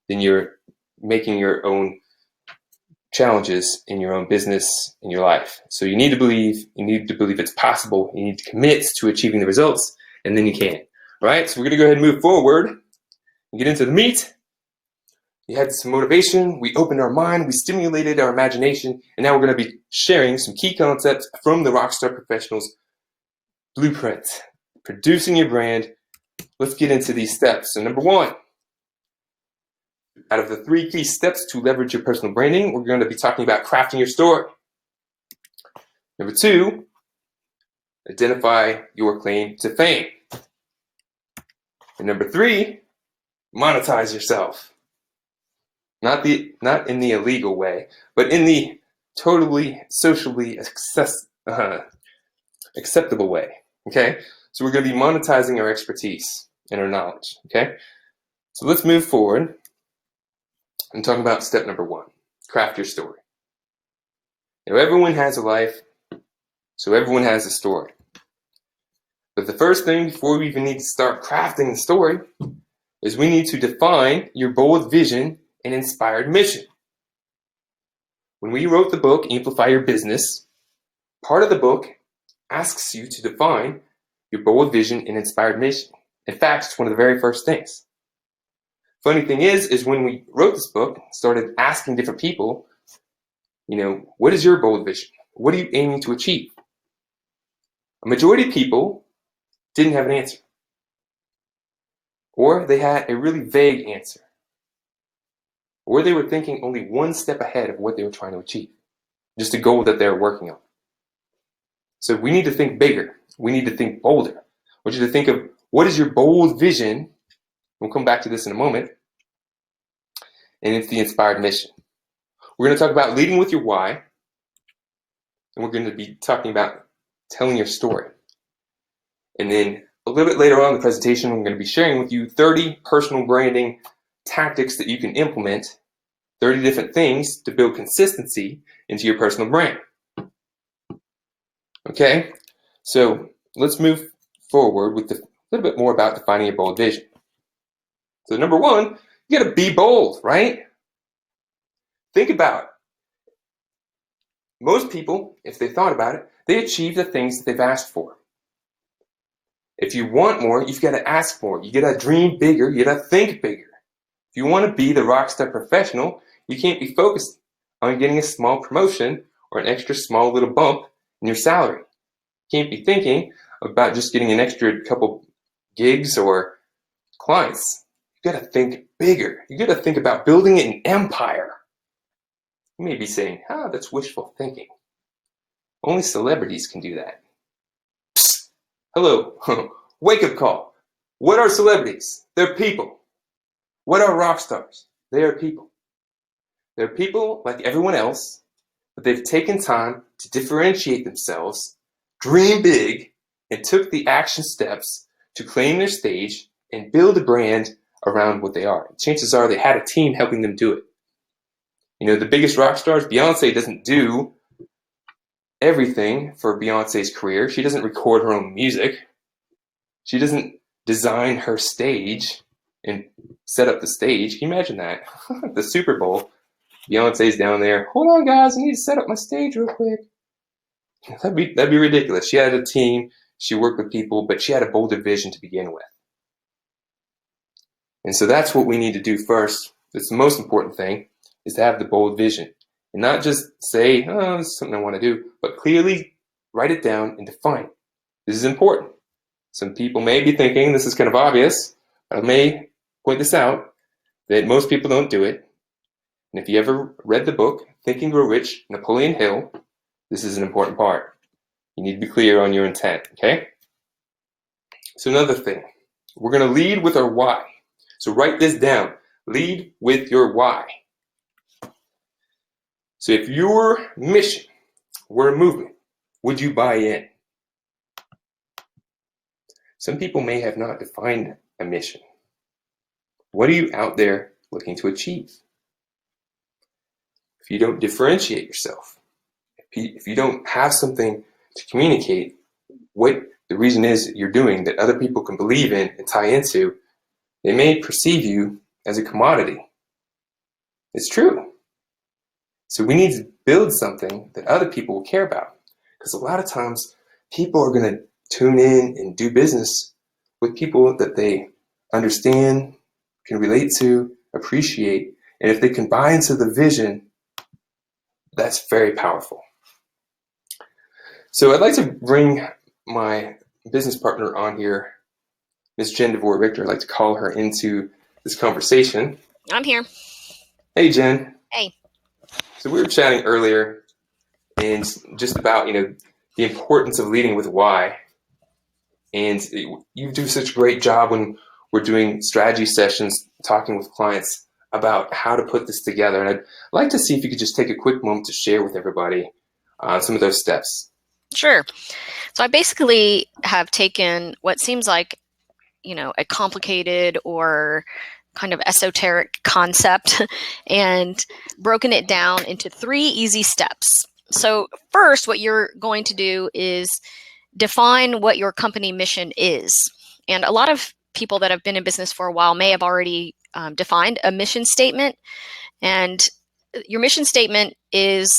then you're making your own challenges in your own business, in your life. So you need to believe it's possible. You need to commit to achieving the results, and then you can. All right, so we're gonna go ahead and move forward and get into the meat. You had some motivation, we opened our mind, we stimulated our imagination, and now we're gonna be sharing some key concepts from the Rockstar Professionals Blueprint, producing your brand. Let's get into these steps. So number one, out of the 3 key steps to leverage your personal branding, we're going to be talking about crafting your story. Number 2, identify your claim to fame. And number 3, monetize yourself. Not in the illegal way, but in the totally socially acceptable way. Okay? So we're going to be monetizing our expertise and our knowledge. Okay? So let's move forward and talk about step number 1, craft your story. Now, everyone has a life, so everyone has a story. But the first thing before we even need to start crafting the story is we need to define your bold vision and inspired mission. When we wrote the book, Amplify Your Business, part of the book asks you to define your bold vision and inspired mission. In fact, it's one of the very first things. Funny thing is when we wrote this book, started asking different people, what is your bold vision? What are you aiming to achieve? A majority of people didn't have an answer. Or they had a really vague answer. Or they were thinking only one step ahead of what they were trying to achieve. Just a goal that they were working on. So we need to think bigger. We need to think bolder. I want you to think of what is your bold vision. We'll come back to this in a moment. And it's the inspired mission. We're going to talk about leading with your why. And we're going to be talking about telling your story. And then a little bit later on in the presentation, I'm going to be sharing with you 30 personal branding tactics that you can implement, 30 different things to build consistency into your personal brand. Okay, so let's move forward with a little bit more about defining your bold vision. So number 1, you got to be bold, right? Think about it. Most people, if they thought about it, they achieve the things that they've asked for. If you want more, you've got to ask more. You got to dream bigger. You got to think bigger. If you want to be the rockstar professional, you can't be focused on getting a small promotion or an extra small little bump in your salary. You can't be thinking about just getting an extra couple gigs or clients. You got to think bigger. You got to think about building an empire. You may be saying, that's wishful thinking. Only celebrities can do that. Psst. Hello, wake-up call. What are celebrities? They're people. What are rock stars? They are people. They're people like everyone else, but they've taken time to differentiate themselves, dream big, and took the action steps to claim their stage and build a brand around what they are. Chances are they had a team helping them do it. The biggest rock stars, Beyonce doesn't do everything for Beyonce's career. She doesn't record her own music. She doesn't design her stage and set up the stage. Can you imagine that? The Super Bowl, Beyonce's down there. Hold on, guys, I need to set up my stage real quick. That'd be ridiculous. She had a team. She worked with people, but she had a bolder vision to begin with. And so that's what we need to do first. It's the most important thing, is to have the bold vision. And not just say, this is something I want to do, but clearly write it down and define it. This is important. Some people may be thinking this is kind of obvious, but I may point this out, that most people don't do it. And if you ever read the book, Think and Grow Rich, Napoleon Hill, this is an important part. You need to be clear on your intent, okay? So another thing, we're going to lead with our why. So write this down. Lead with your why. So if your mission were a movement, would you buy in? Some people may have not defined a mission. What are you out there looking to achieve? If you don't differentiate yourself, if you don't have something to communicate what the reason is you're doing that other people can believe in and tie into, they may perceive you as a commodity. It's true. So we need to build something that other people will care about. Because a lot of times people are going to tune in and do business with people that they understand, can relate to, appreciate. And if they can buy into the vision, that's very powerful. So I'd like to bring my business partner on here, Ms. Jen DeVore Richter. I'd like to call her into this conversation. I'm here. Hey, Jen. Hey. So we were chatting earlier and just about, the importance of leading with why. And you do such a great job when we're doing strategy sessions, talking with clients about how to put this together. And I'd like to see if you could just take a quick moment to share with everybody some of those steps. Sure. So I basically have taken what seems like, a complicated or kind of esoteric concept and broken it down into 3 easy steps. So first, what you're going to do is define what your company mission is. And a lot of people that have been in business for a while may have already defined a mission statement. And your mission statement is,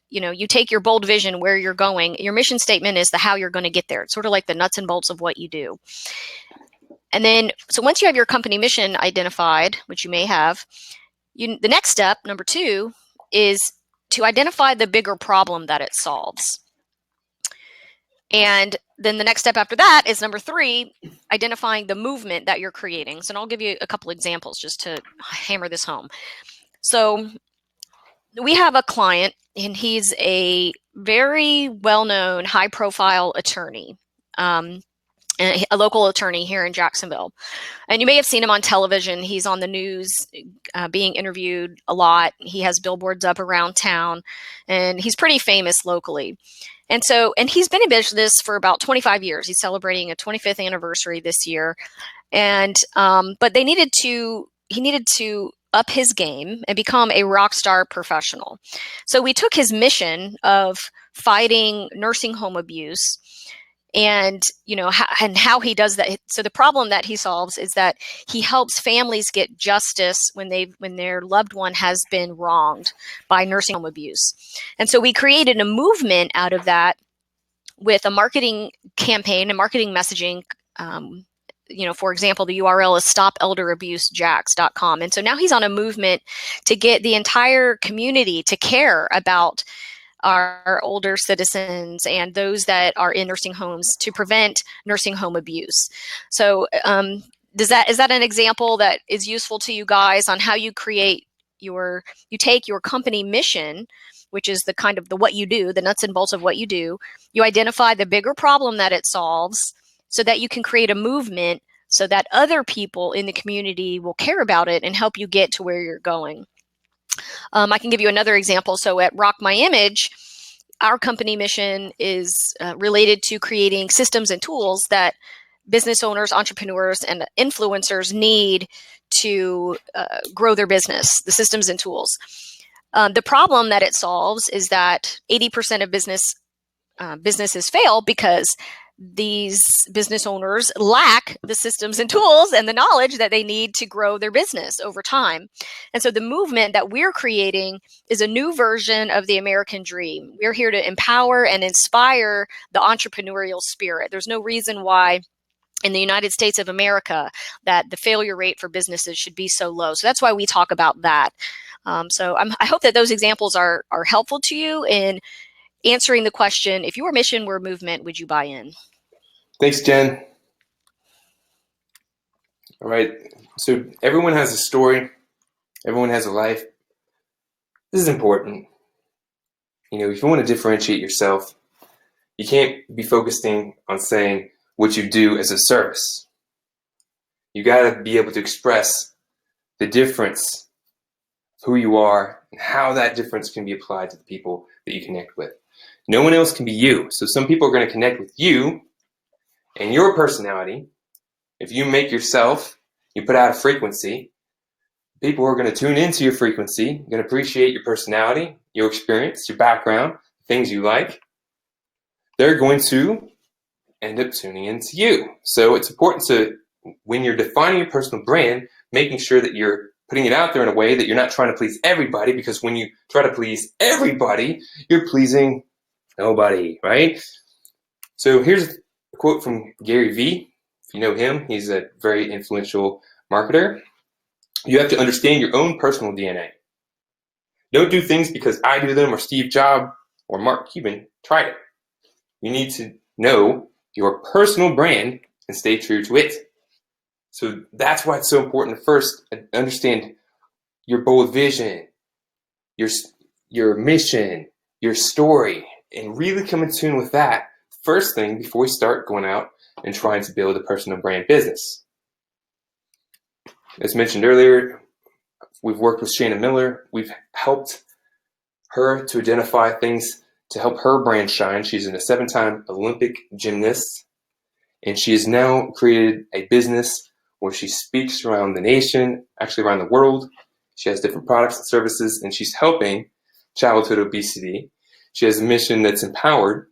you take your bold vision where you're going. Your mission statement is the how you're going to get there. It's sort of like the nuts and bolts of what you do. And then, so once you have your company mission identified, which you may have, the next step, number 2, is to identify the bigger problem that it solves. And then the next step after that is number 3, identifying the movement that you're creating. So I'll give you a couple examples just to hammer this home. So we have a client, and he's a very well-known, high-profile attorney, a local attorney here in Jacksonville. And you may have seen him on television. He's on the news, being interviewed a lot. He has billboards up around town, and he's pretty famous locally. And he's been in business for about 25 years. He's celebrating a 25th anniversary this year. And but he needed to up his game and become a rock star professional. So we took his mission of fighting nursing home abuse and how he does that. So the problem that he solves is that he helps families get justice when their loved one has been wronged by nursing home abuse. And so we created a movement out of that with a marketing campaign and marketing messaging. For example, the URL is stopelderabusejacks.com. And so now he's on a movement to get the entire community to care about our older citizens and those that are in nursing homes to prevent nursing home abuse. So is that an example that is useful to you guys on how you create you take your company mission, which is the kind of what you do, the nuts and bolts of what you do, you identify the bigger problem that it solves so that you can create a movement so that other people in the community will care about it and help you get to where you're going. I can give you another example. So at Rock My Image, our company mission is related to creating systems and tools that business owners, entrepreneurs, and influencers need to grow their business, the systems and tools. The problem that it solves is that 80% of businesses fail because these business owners lack the systems and tools and the knowledge that they need to grow their business over time. And so the movement that we're creating is a new version of the American dream. We're here to empower and inspire the entrepreneurial spirit. There's no reason why in the United States of America that the failure rate for businesses should be so low. So that's why we talk about that. I hope that those examples are helpful to you in answering the question, if your mission were movement, would you buy in? Thanks, Jen. All right. So everyone has a story. Everyone has a life. This is important. If you want to differentiate yourself, you can't be focusing on saying what you do as a service. You got to be able to express the difference, who you are, and how that difference can be applied to the people that you connect with. No one else can be you. So some people are going to connect with you and your personality. If you make yourself, you put out a frequency, people are going to tune into your frequency, going to appreciate your personality, your experience, your background, things you like. They're going to end up tuning into you. So it's important to, when you're defining your personal brand, making sure that you're putting it out there in a way that you're not trying to please everybody, because when you try to please everybody, you're pleasing nobody, right? So here's a quote from Gary Vee. If you know him, he's a very influential marketer. You have to understand your own personal DNA. Don't do things because I do them or Steve Jobs or Mark Cuban tried it. You need to know your personal brand and stay true to it. So that's why it's so important to first understand your bold vision, your mission, your story, and really come in tune with that first thing before we start going out and trying to build a personal brand business. As mentioned earlier, we've worked with Shannon Miller. We've helped her to identify things to help her brand shine. She's a 7-time Olympic gymnast, and she has now created a business where she speaks around the nation, actually around the world. She has different products and services, and she's helping childhood obesity. She has a mission that's empowered.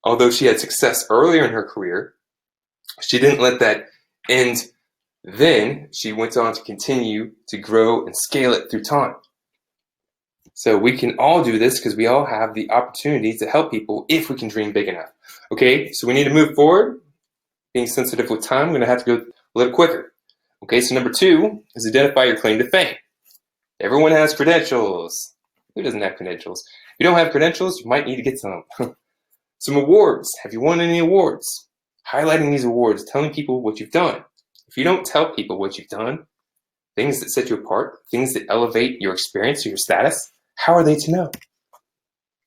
Although she had success earlier in her career, she didn't let that end then. She went on to continue to grow and scale it through time. So we can all do this because we all have the opportunity to help people if we can dream big enough. Okay, so we need to move forward. Being sensitive with time, I'm going to have to go a little quicker. Okay, so number 2 is identify your claim to fame. Everyone has credentials. Who doesn't have credentials? If you don't have credentials, you might need to get some. Some awards. Have you won any awards? Highlighting these awards, telling people what you've done. If you don't tell people what you've done, things that set you apart, things that elevate your experience or your status, how are they to know?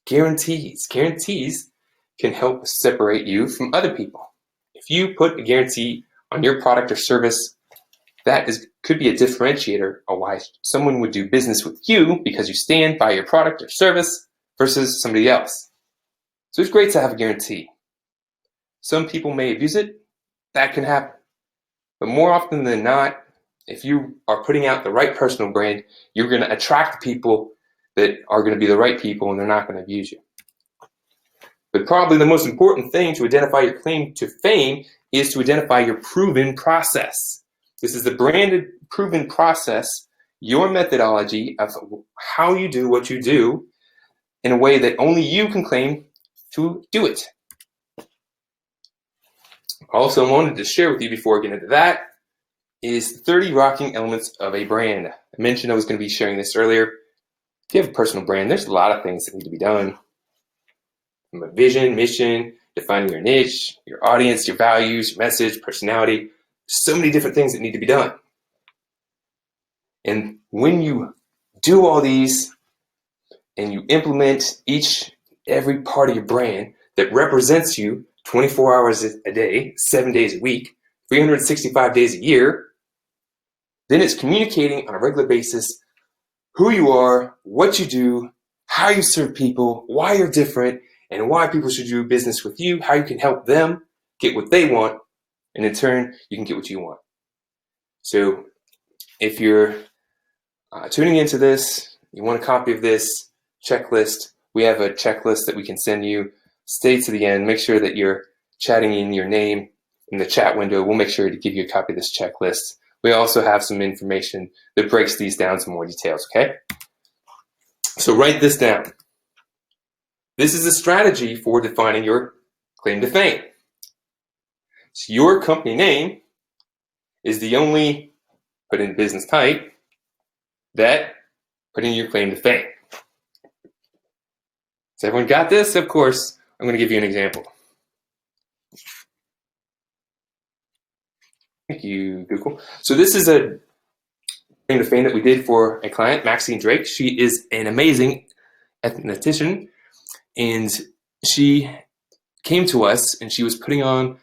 Guarantees. Guarantees can help separate you from other people. If you put a guarantee on your product or service, that could be a differentiator of why someone would do business with you, because you stand by your product or service versus somebody else. So it's great to have a guarantee. Some people may abuse it. That can happen. But more often than not, if you are putting out the right personal brand, you're going to attract people that are going to be the right people, and they're not going to abuse you. But probably the most important thing to identify your claim to fame is to identify your proven process. This is the branded proven process, your methodology of how you do what you do in a way that only you can claim to do it. Also, I wanted to share with you before I get into that is 30 rocking elements of a brand. I mentioned I was going to be sharing this earlier. If you have a personal brand, there's a lot of things that need to be done. From a vision, mission, defining your niche, your audience, your values, your message, personality. So many different things that need to be done. And when you do all these and you implement every part of your brand that represents you 24 hours a day, 7 days a week, 365 days a year, then it's communicating on a regular basis who you are, what you do, how you serve people, why you're different, and why people should do business with you, how you can help them get what they want, and in turn, you can get what you want. So if you're tuning into this, you want a copy of this checklist, we have a checklist that we can send you. Stay to the end. Make sure that you're chatting in your name in the chat window. We'll make sure to give you a copy of this checklist. We also have some information that breaks these down to more details, okay? So write this down. This is a strategy for defining your claim to fame. So your company name is the only, put in business type, that put in your claim to fame. Has everyone got this? Of course, I'm going to give you an example. Thank you, Google. So this is a claim to fame that we did for a client, Maxine Drake. She is an amazing esthetician, and she came to us and she was putting on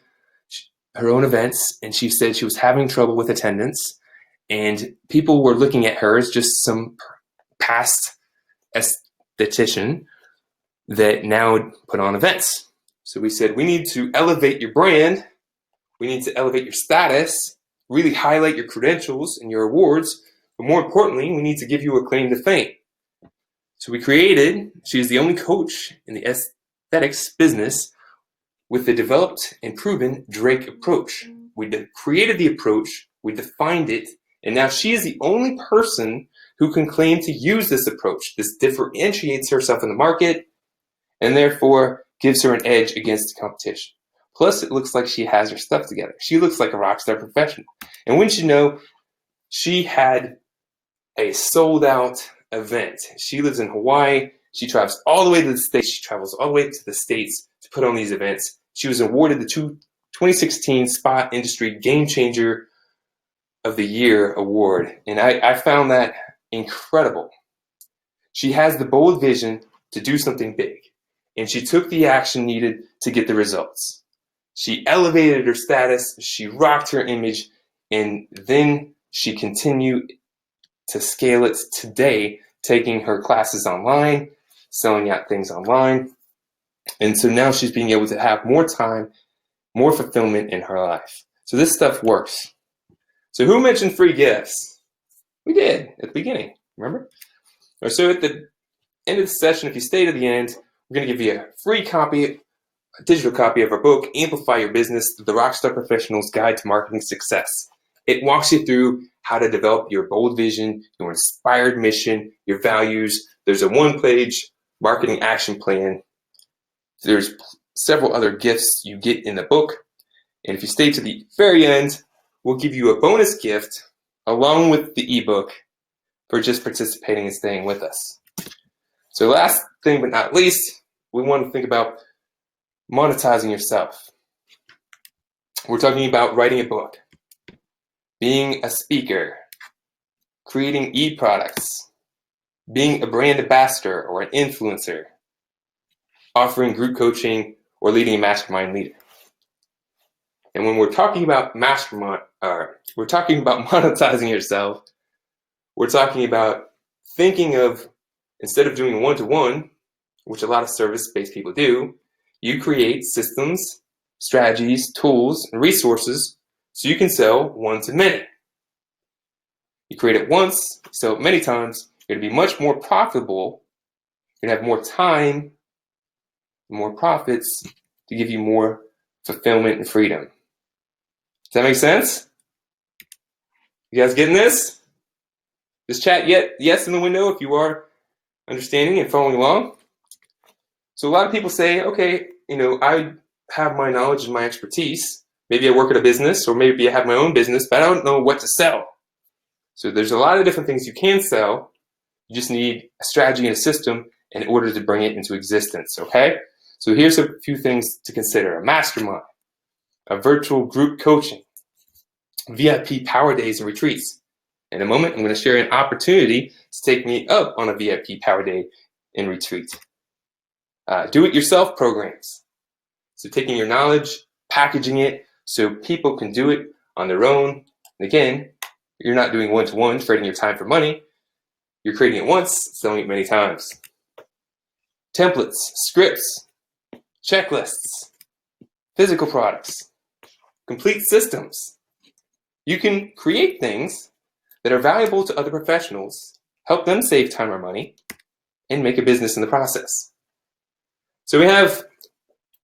her own events, and she said she was having trouble with attendance, and people were looking at her as just some past esthetician that now would put on events. So we said, we need to elevate your brand. We need to elevate your status, really highlight your credentials and your awards. But more importantly, we need to give you a claim to fame. So we created, she is the only coach in the aesthetics business with the developed and proven Drake approach. We created the approach, we defined it, And now she is the only person who can claim to use this approach. This differentiates herself in the market and therefore gives her an edge against the competition. Plus, it looks like she has her stuff together. She looks like a rock star professional. And wouldn't you know, she had a sold out event. She lives in Hawaii. She travels all the way to the States. She travels all the way to the States to put on these events. She was awarded the 2016 Spot Industry Game Changer of the Year award. And I found that incredible. She has the bold vision to do something big. And she took the action needed to get the results. She elevated her status. She rocked her image. And then she continued to scale it today, taking her classes online, selling out things online. And so now she's being able to have more time, more fulfillment in her life. So this stuff works. So who mentioned free gifts? We did at the beginning, remember? So at the end of the session, if you stay to the end, we're going to give you a free copy, a digital copy of our book, Amplify Your Business, The Rockstar Professional's Guide to Marketing Success. It walks you through how to develop your bold vision, your inspired mission, your values. There's a one-page marketing action plan. There's several other gifts you get in the book. And if you stay to the very end, we'll give you a bonus gift along with the ebook for just participating and staying with us. So last thing but not least, we want to think about monetizing yourself. We're talking about writing a book, being a speaker, creating e-products, being a brand ambassador or an influencer, offering group coaching, or leading a mastermind leader. And when we're talking about we're talking about monetizing yourself, we're talking about thinking of, instead of doing one-to-one, which a lot of service-based people do, you create systems, strategies, tools, and resources so you can sell one-to-many. You create it once, sell it many times, you're going to be much more profitable, you're going to have more time, more profits to give you more fulfillment and freedom. Does that make sense? You guys getting this? Just chat yes in the window if you are understanding and following along. So a lot of people say, okay, I have my knowledge and my expertise. Maybe I work at a business, or maybe I have my own business, but I don't know what to sell. So there's a lot of different things you can sell. You just need a strategy and a system in order to bring it into existence, okay? So here's a few things to consider. A mastermind, a virtual group coaching, VIP power days and retreats. In a moment, I'm going to share an opportunity to take me up on a VIP power day and retreat. Do-it-yourself programs. So taking your knowledge, packaging it so people can do it on their own. And again, you're not doing one-to-one, trading your time for money. You're creating it once, selling it many times. Templates, scripts, checklists, physical products, complete systems. You can create things that are valuable to other professionals, help them save time or money, and make a business in the process. So we have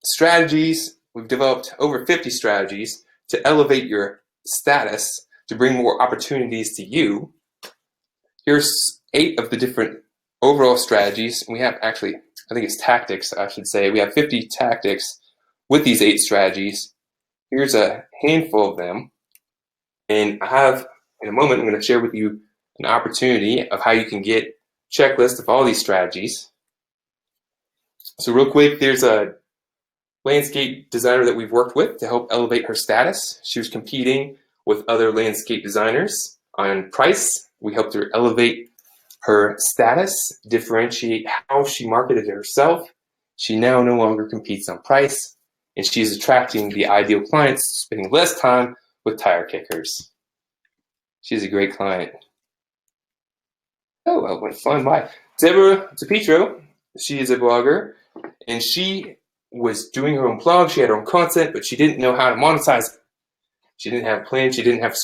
strategies. We've developed over 50 strategies to elevate your status, to bring more opportunities to you. Here's 8 of the different overall strategies. We have actually, I think it's tactics, I should say. We have 50 tactics with these 8 strategies. Here's a handful of them. And I have, in a moment, I'm going to share with you an opportunity of how you can get a checklist of all these strategies. So real quick, there's a landscape designer that we've worked with to help elevate her status. She was competing with other landscape designers on price. We helped her elevate her status, differentiate how she marketed herself. She now no longer competes on price, and she's attracting the ideal clients, spending less time with tire kickers. She's a great client. Oh, well, went fun by. DeVore, she is a blogger, and she was doing her own blog. She had her own content, but she didn't know how to monetize it. She didn't have a plan. She didn't have